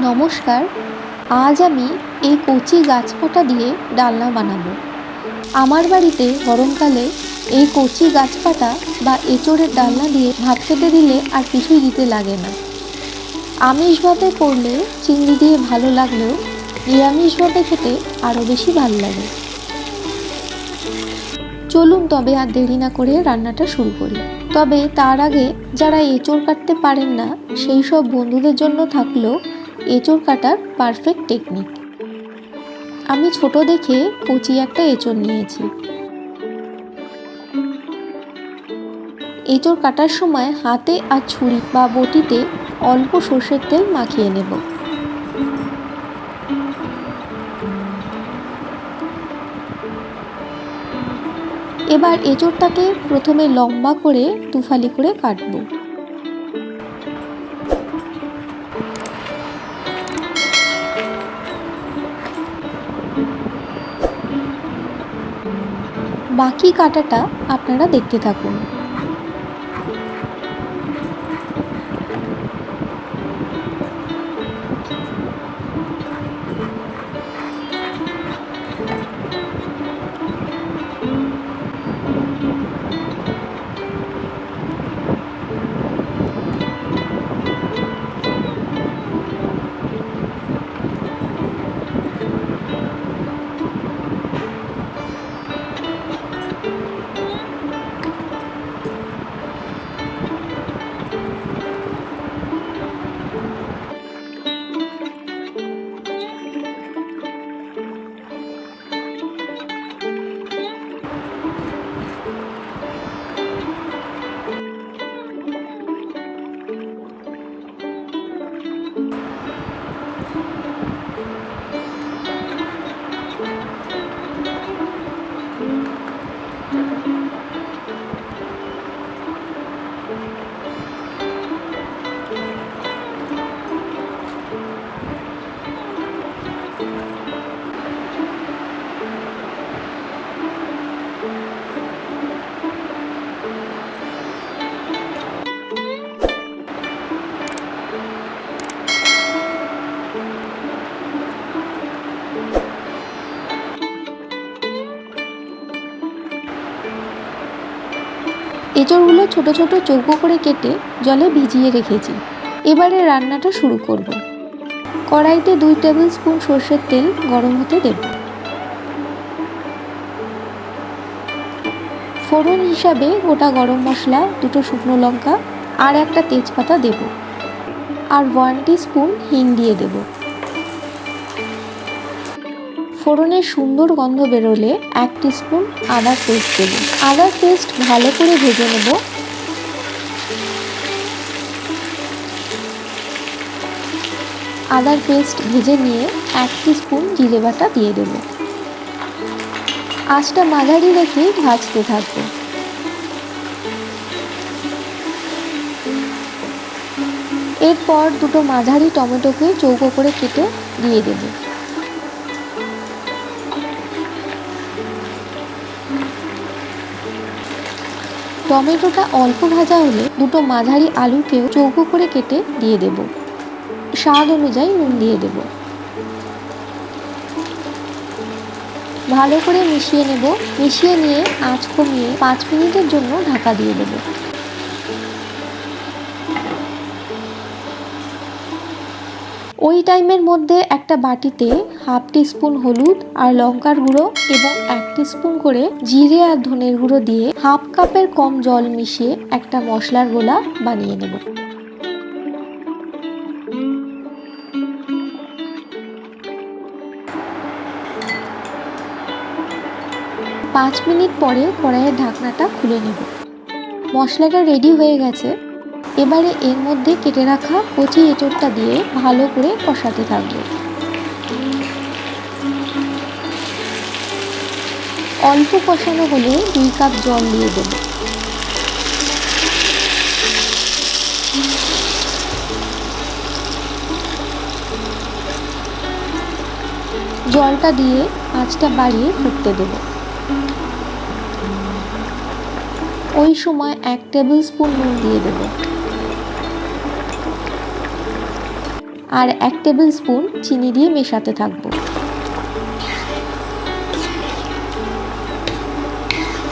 নমস্কার। আজ আমি এই কচি গাছপাতা দিয়ে ডালনা বানাবো। আমার বাড়িতে গরমকালে এই কচি গাছপাতা বা এঁচোড়ের ডালনা দিয়ে ভাত খেতে দিলে আর কিছুই দিতে লাগে না। আমিষভাবে করলে চিংড়ি দিয়ে ভালো লাগলেও নিরামিষভাবে খেতে আরও বেশি ভালো লাগে। চলুন তবে আর দেরি না করে রান্নাটা শুরু করি। তবে তার আগে যারা এঁচোড় কাটতে পারেন না সেই সব বন্ধুদের জন্য থাকলো এঁচোড় কাটার পারফেক্ট টেকনিক। আমি ছোট দেখে কচি একটা এঁচোড় নিয়েছি। এঁচোড় কাটার সময় হাতে আর ছুরি বা বটিতে অল্প সর্ষের তেল মাখিয়ে নেব। এবার এঁচোড়টাকে প্রথমে লম্বা করে দুফালি করে কাটবো। বাকি কাটাটা আপনারা দেখতে থাকুন। এঁচোড়গুলো ছোট ছোট চৌকো করে কেটে জলে ভিজিয়ে রেখেছি। এবারে রান্নাটা শুরু করব। কড়াইতে 2 টেবিল স্পুন সর্ষের তেল গরম হতে দেব। ফোড়ন হিসাবে গোটা গরম মশলা, 2টো শুকনো লঙ্কা আর একটা তেজপাতা দেব, আর 1 টিস্পুন হিং দিয়ে দেব। ফোড়নের সুন্দর গন্ধ বেরোলে 1 টিস্পুন আদার পেস্ট দেব। আদার পেস্ট ভালো করে ভেজে নেব। আদার পেস্ট ভেজে নিয়ে 1 টিস্পুন জিরে বাটা দিয়ে দেব। আঁচটা মাঝারি রেখে ভাজতে থাকবো। এরপর 2টো মাঝারি টমেটোকে চৌকো করে কেটে দিয়ে দেব। টমেটোটা অল্প ভাজা হলে 2টো মাঝারি আলুকেও চৌকো করে কেটে দিয়ে দেব। স্বাদ অনুযায়ী নুন দিয়ে দেব। ভালো করে মিশিয়ে নেব। মিশিয়ে নিয়ে আঁচ কমিয়ে 5 মিনিটের জন্য ঢাকা দিয়ে দেব। ওই টাইমের মধ্যে একটা বাটিতে 1/2 টিস্পুন হলুদ আর লঙ্কার গুঁড়ো এবং 1 টিস্পুন করে জিরে আর ধনের গুঁড়ো দিয়ে 1/2 কাপের কম জল মিশিয়ে একটা মশলার গোলা বানিয়ে নেব। পাঁচ মিনিট পরে কড়াইয়ের ঢাকনাটা খুলে নেব। মশলাটা রেডি হয়ে গেছে। এবারে এর মধ্যে কেটে রাখা কচি এঁচোড়টা দিয়ে ভালো করে কষাতে থাকবো। অল্প কষানো হলে 2 কাপ জল দিয়ে দেব। জলটা দিয়ে আঁচটা বাড়িয়ে ফুটতে দেব। ওই সময় 1 টেবিল স্পুন নুন দিয়ে দেব। আর 1 টেবিল স্পুন চিনি দিয়ে মেশাতে থাকবো।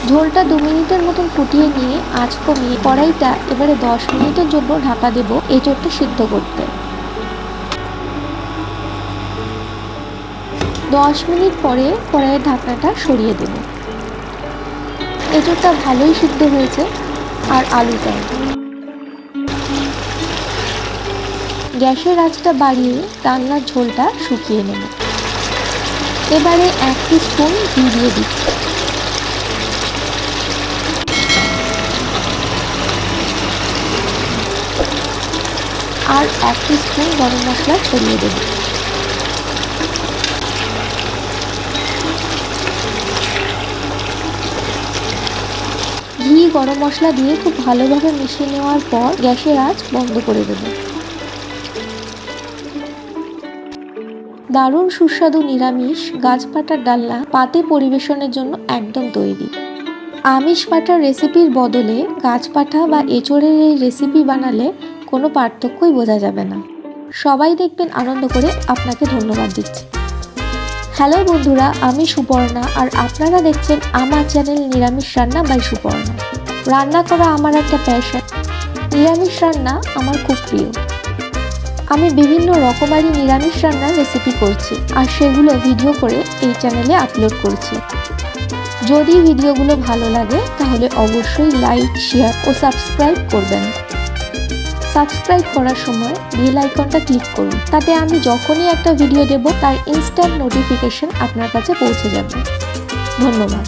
ঝোলটা 2 মিনিটের মতন ফুটিয়ে নিয়ে আঁচ কমিয়ে কড়াইটা এবারে 10 মিনিটের জন্য ঢাকা দেব এঁচোড়টা সিদ্ধ করতে। 10 মিনিট পরে কড়াইয়ের ঢাকনাটা সরিয়ে দেব। এঁচোড়টা ভালোই সিদ্ধ হয়েছে আর আলুটাও। গ্যাসের আঁচটা বাড়িয়ে ডালনার ঝোলটা শুকিয়ে নেব। এবারে 1 টিস্পুন ঘি দিয়ে দিচ্ছি। আর 1 টিস্পুন গরম মশলা ছড়িয়ে দেব। ঘি গরম মশলা দিয়ে খুব ভালোভাবে মিশিয়ে নেওয়ার পর গ্যাসের আঁচ বন্ধ করে দেব। দারুণ সুস্বাদু নিরামিষ গাছ পাটার ডালনা পাতে পরিবেশনের জন্য একদম তৈরি। আমিষ পাটার রেসিপির বদলে গাছ পাঠা বা এঁচোড়ের এই রেসিপি বানালে কোনো পার্থক্যই বোঝা যাবে না। সবাই দেখবেন আনন্দ করে আপনাকে ধন্যবাদ দিচ্ছে। হ্যালো বন্ধুরা, আমি সুপর্ণা আর আপনারা দেখছেন আমার চ্যানেল নিরামিষ রান্না বাই সুপর্ণা। রান্না করা আমার একটা প্যাশন। নিরামিষ রান্না আমার খুব প্রিয়। আমি বিভিন্ন রকমারি নিরামিষ রান্নার রেসিপি করছি আর সেগুলো ভিডিও করে এই চ্যানেলে আপলোড করছি। যদি ভিডিওগুলো ভালো লাগে তাহলে অবশ্যই লাইক, শেয়ার ও সাবস্ক্রাইব করবেন। সাবস্ক্রাইব করার সময় বেল আইকনটা ক্লিক করুন, তাতে আমি যখনই একটা ভিডিও দেব তার ইনস্ট্যান্ট নোটিফিকেশন আপনার কাছে পৌঁছে যাবে। ধন্যবাদ।